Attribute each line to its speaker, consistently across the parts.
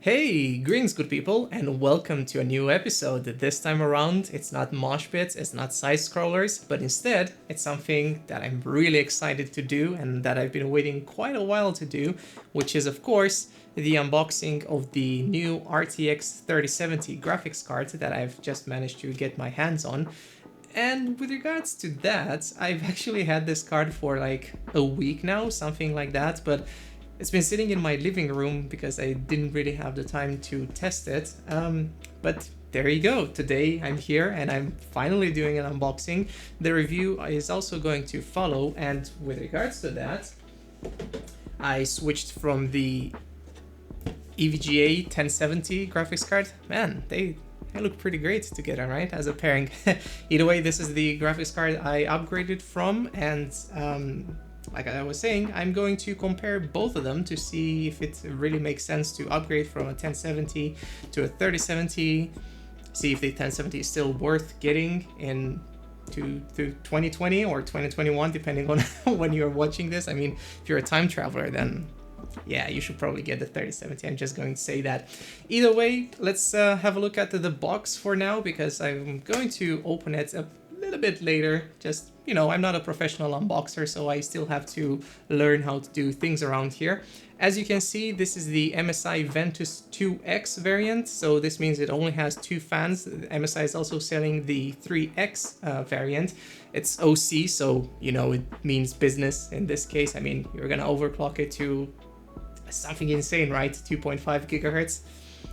Speaker 1: Hey, greetings good people, and welcome to a new episode. This time around, it's not mosh pits, it's not side scrollers, but instead, it's something that I'm really excited to do and that I've been waiting quite a while to do, which is of course the unboxing of the new RTX 3070 graphics card that I've just managed to get my hands on. And with regards to that, I've actually had this card for like a week now, something like that, but it's been sitting in my living room because I didn't really have the time to test it. But there you go. Today I'm here and I'm finally doing an unboxing. The review is also going to follow, and with regards to that, I switched from the EVGA 1070 graphics card. Man, they look pretty great together, right? As a pairing. Either way, this is the graphics card I upgraded from, and like I was saying, I'm going to compare both of them to see if it really makes sense to upgrade from a 1070 to a 3070, see if the 1070 is still worth getting in to 2020 or 2021, depending on when you're watching this. I mean, if you're a time traveler, then yeah, you should probably get the 3070. I'm just going to say that. Either way, let's have a look at the box for now, because I'm going to open it a little bit later. Just, you know, I'm not a professional unboxer, so I still have to learn how to do things around here. As you can see, this is the MSI Ventus 2X variant, so this means it only has two fans. MSI is also selling the 3X variant. It's OC, so, you know, it means business in this case. I mean, you're gonna overclock it to something insane, right? 2.5 gigahertz.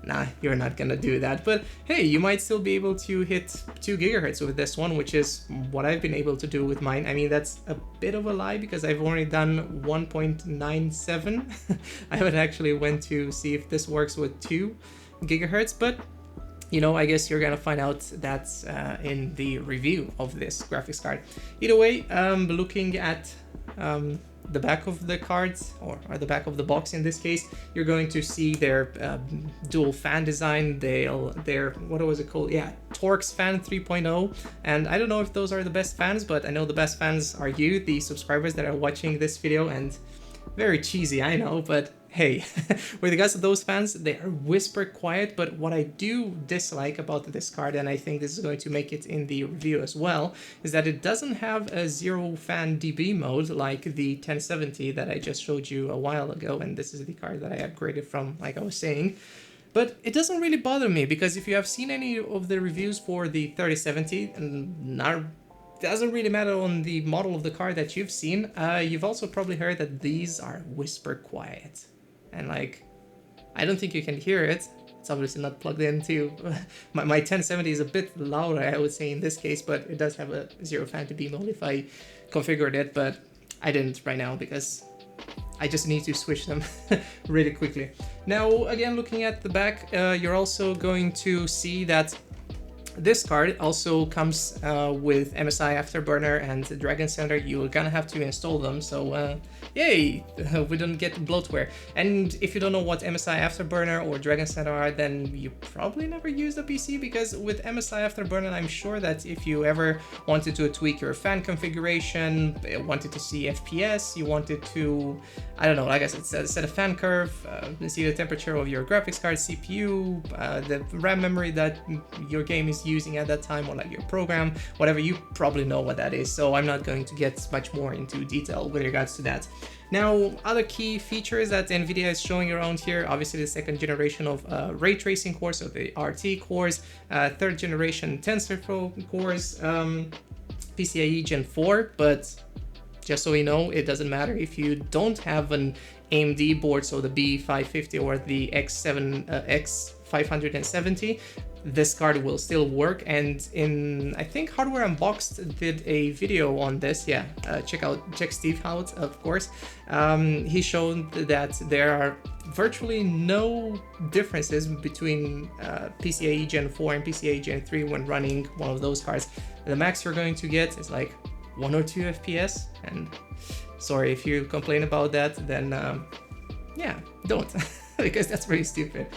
Speaker 1: Nah, you're not gonna do that, but hey, you might still be able to hit 2 gigahertz with this one, which is what I've been able to do with mine. I mean, that's a bit of a lie because I've only done 1.97. I haven't actually went to see if this works with 2 gigahertz, but you know, I guess you're gonna find out that in the review of this graphics card. Either way, looking at the back of the cards, or the back of the box in this case, you're going to see their dual fan design. Their what was it called? Yeah, Torx fan 3.0. And I don't know if those are the best fans, but I know the best fans are you, the subscribers that are watching this video. And very cheesy, I know, but hey, with regards to those fans, they are whisper quiet. But what I do dislike about this card, and I think this is going to make it in the review as well, is that it doesn't have a zero fan dB mode like the 1070 that I just showed you a while ago. And this is the card that I upgraded from, like I was saying. But it doesn't really bother me, because if you have seen any of the reviews for the 3070, and not doesn't really matter on the model of the card that you've seen, you've also probably heard that these are whisper quiet. And like, I don't think you can hear it. It's obviously not plugged into. My 1070 is a bit louder, I would say, in this case, but it does have a zero fan dB mode if I configured it, but I didn't right now because I just need to switch them really quickly. Now, again, looking at the back, you're also going to see that this card also comes with MSI Afterburner and Dragon Center. You're gonna have to install them, so yay, we don't get bloatware. And if you don't know what MSI Afterburner or Dragon Center are, then you probably never used a PC, because with MSI Afterburner, I'm sure that if you ever wanted to tweak your fan configuration, wanted to see FPS, you wanted to, I don't know, like I said, set a fan curve, see the temperature of your graphics card, CPU, the RAM memory that your game is using at that time, or like your program, whatever, you probably know what that is, so I'm not going to get much more into detail with regards to that. Now, other key features that NVIDIA is showing around here, obviously the second generation of ray tracing cores, so the RT cores, third generation TensorFlow cores, PCIe Gen 4, but just so you know, it doesn't matter if you don't have an AMD board, so the B550 or the X570, this card will still work. And in, I think Hardware Unboxed did a video on this. Yeah, check Steve out, of course. He showed that there are virtually no differences between PCIe Gen 4 and PCIe Gen 3 when running one of those cards. The max you're going to get is like 1 or 2 FPS, and sorry if you complain about that, then yeah, don't, because that's pretty stupid.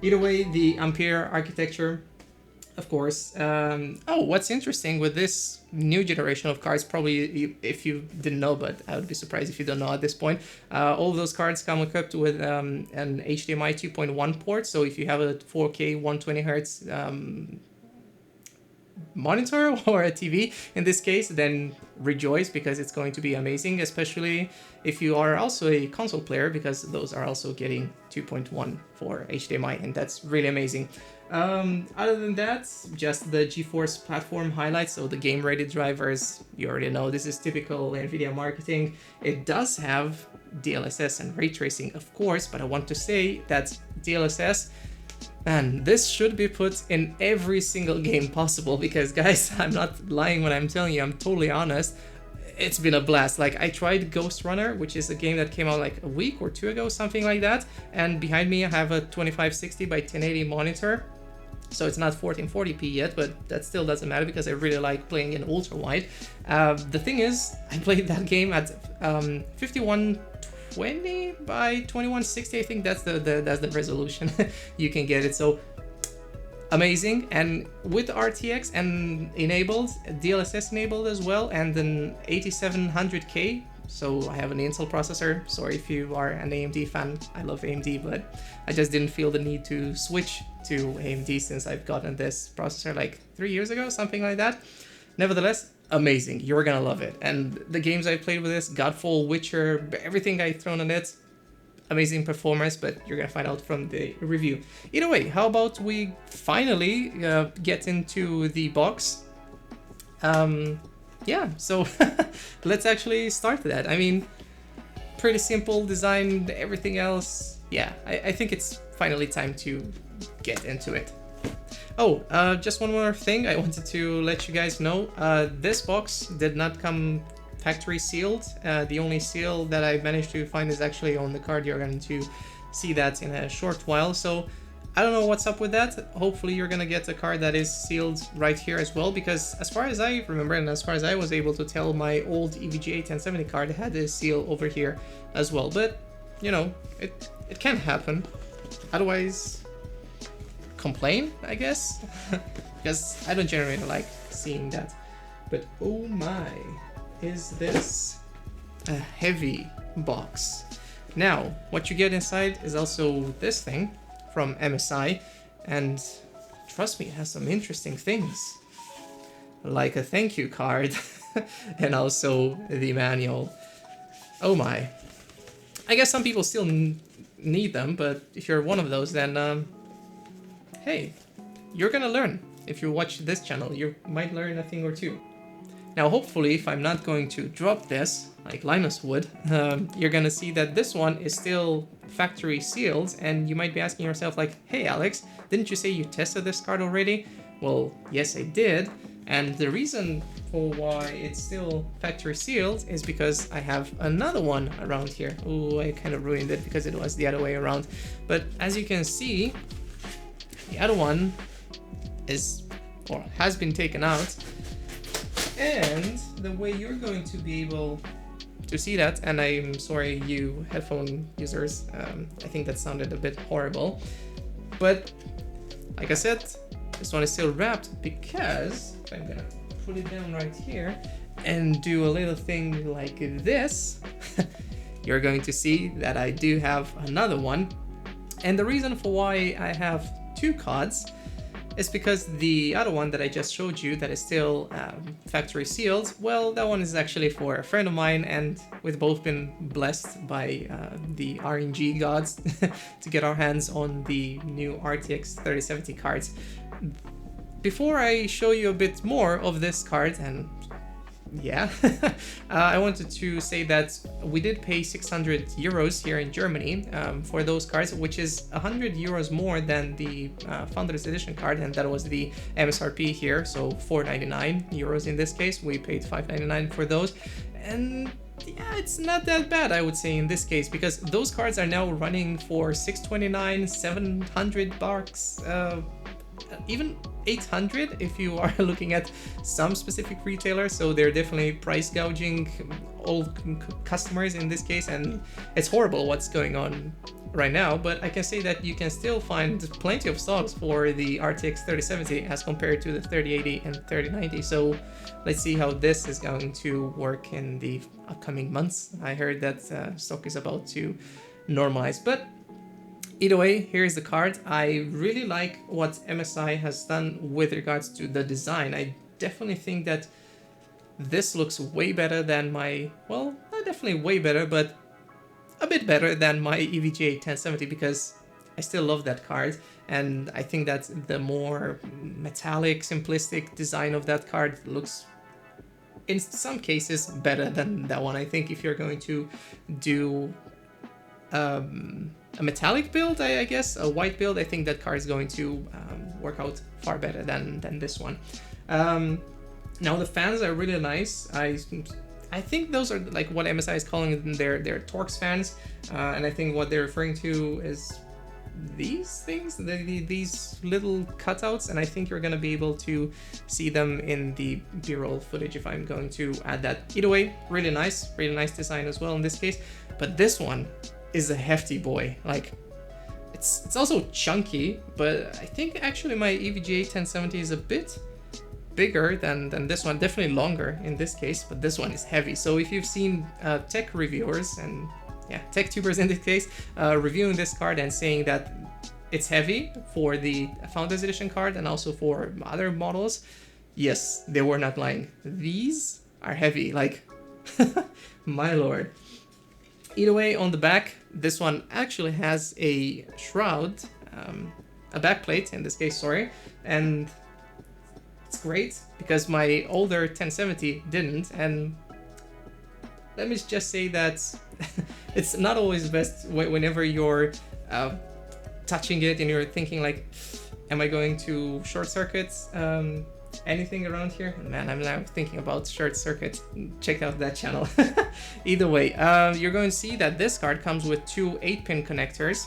Speaker 1: Either way, the Ampere architecture Of course. Oh, what's interesting with this new generation of cards, probably if you didn't know, but I would be surprised if you don't know at this point, all of those cards come equipped with an HDMI 2.1 port. So if you have a 4K 120 hertz monitor or a TV in this case, then rejoice, because it's going to be amazing, especially if you are also a console player, because those are also getting 2.1 for HDMI, and that's really amazing. Other than that, just the GeForce platform highlights. So the game ready drivers, you already know this is typical NVIDIA marketing. It does have DLSS and ray tracing, of course, but I want to say that DLSS, man, this should be put in every single game possible, because guys, I'm not lying when I'm telling you, I'm totally honest. It's been a blast. Like, I tried Ghost Runner, which is a game that came out like a week or two ago, something like that. And behind me, I have a 2560 by 1080 monitor. So it's not 1440p yet, but that still doesn't matter because I really like playing in ultra wide. The thing is, I played that game at 5120 by 2160. I think that's the resolution you can get it. So amazing. And with RTX and enabled, DLSS enabled as well, and then 8700K. So I have an Intel processor. Sorry if you are an AMD fan. I love AMD, but I just didn't feel the need to switch to AMD since I've gotten this processor like 3 years ago, something like that. Nevertheless, amazing. You're gonna love it. And the games I played with this, Godfall, Witcher, everything I thrown on it, amazing performance, but you're gonna find out from the review. Either way, how about we finally get into the box? Yeah, so let's actually start that. I mean, pretty simple design, everything else. Yeah, I think it's finally time to get into it. Oh, just one more thing I wanted to let you guys know. This box did not come factory sealed. The only seal that I managed to find is actually on the card. You're going to see that in a short while. So I don't know what's up with that. Hopefully you're gonna get a card that is sealed right here as well, because as far as I remember and as far as I was able to tell, my old EVGA 1070 card had a seal over here as well. But you know, it can happen. Otherwise, complain, I guess, because I don't generally like seeing that. But oh my, is this a heavy box. Now, what you get inside is also this thing from MSI, and trust me, it has some interesting things, like a thank you card and also the manual. Oh my. I guess some people still need them, but if you're one of those, then hey, you're gonna learn. If you watch this channel, you might learn a thing or two. Now, hopefully, if I'm not going to drop this, like Linus would, you're gonna see that this one is still factory sealed, and you might be asking yourself like, hey Alex, didn't you say you tested this card already? Well, yes I did, and the reason for why it's still factory sealed is because I have another one around here. Oh, I kind of ruined it because it was the other way around. But as you can see, the other one is, or has been taken out. And the way you're going to be able to see that, and I'm sorry you headphone users, I think that sounded a bit horrible, but like I said, this one is still wrapped, because if I'm gonna put it down right here and do a little thing like this, you're going to see that I do have another one. And the reason for why I have two cards is because the other one that I just showed you that is still factory sealed, well, that one is actually for a friend of mine, and we've both been blessed by the RNG gods to get our hands on the new RTX 3070 cards. Before I show you a bit more of this card, and yeah, I wanted to say that we did pay 600 euros here in Germany for those cards, which is 100 euros more than the Founders Edition card, and that was the MSRP here, so 499 euros in this case. We paid 599 for those, and yeah, it's not that bad, I would say, in this case, because those cards are now running for 629, 700 bucks, even 800 if you are looking at some specific retailers. So they're definitely price gouging all customers in this case, and it's horrible what's going on right now, but I can say that you can still find plenty of stocks for the RTX 3070 as compared to the 3080 and 3090. So let's see how this is going to work in the upcoming months. I heard that stock is about to normalize, but either way, here's the card. I really like what MSI has done with regards to the design. I definitely think that this looks way better than my, well, not definitely way better, but a bit better than my EVGA 1070, because I still love that card, and I think that the more metallic, simplistic design of that card looks in some cases better than that one. I think if you're going to do a metallic build, I guess, a white build, I think that card is going to work out far better than this one. Now the fans are really nice. I think those are like what MSI is calling their Torx fans, and I think what they're referring to is these things, these little cutouts, and I think you're gonna be able to see them in the B-roll footage if I'm going to add that. Either way, really nice design as well in this case. But this one is a hefty boy. Like, it's also chunky, but I think actually my EVGA 1070 is a bit bigger than this one, definitely longer in this case, but this one is heavy. So if you've seen tech reviewers and tech tubers in this case reviewing this card and saying that it's heavy for the Founders Edition card and also for other models, yes, they were not lying. These are heavy, like my lord. Either way, on the back, this one actually has a shroud, a back plate in this case, sorry, and it's great because my older 1070 didn't, and let me just say that it's not always best whenever you're touching it and you're thinking like, am I going to short circuit anything around here? Man, I'm now thinking about short circuit. Check out that channel. Either way, you're going to see that this card comes with two 8-pin connectors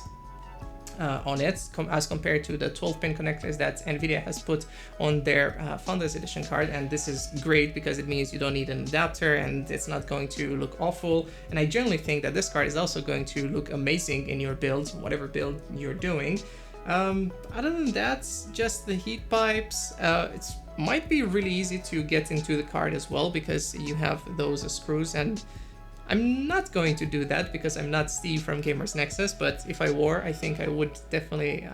Speaker 1: on it, as compared to the 12-pin connectors that NVIDIA has put on their Founders Edition card. And this is great because it means you don't need an adapter and it's not going to look awful. And I generally think that this card is also going to look amazing in your build, whatever build you're doing. Other than that, just the heat pipes. It might be really easy to get into the card as well because you have those screws, and I'm not going to do that because I'm not Steve from Gamers Nexus, but if I were, I think I would definitely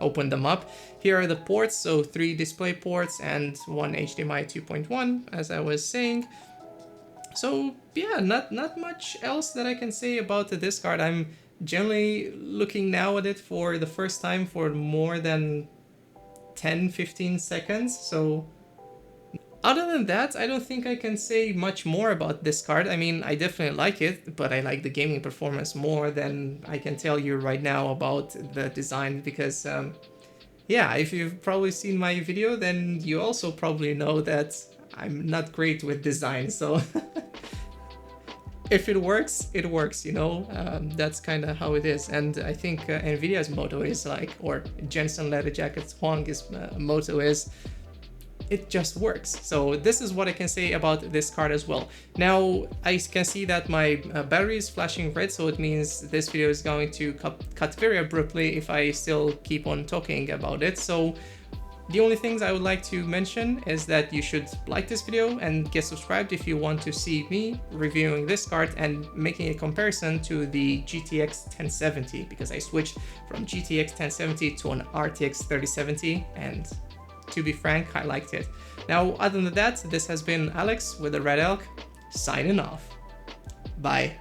Speaker 1: open them up. Here are the ports, so 3 display ports and 1 HDMI 2.1, as I was saying. So yeah, not much else that I can say about this card. I'm generally looking now at it for the first time for more than 10-15 seconds, so other than that, I don't think I can say much more about this card. I mean, I definitely like it, but I like the gaming performance more than I can tell you right now about the design because, yeah, if you've probably seen my video, then you also probably know that I'm not great with design, so if it works, it works, you know? That's kind of how it is. And I think NVIDIA's motto is like, or Jensen Leather Jacket's Huang's motto is, it just works. So this is what I can say about this card as well. Now I can see that my battery is flashing red, so it means this video is going to cut very abruptly if I still keep on talking about it. So the only things I would like to mention is that you should like this video and get subscribed if you want to see me reviewing this card and making a comparison to the GTX 1070, because I switched from GTX 1070 to an RTX 3070 and to be frank, I liked it. Now, other than that, this has been Alex with the Red Elk, signing off. Bye.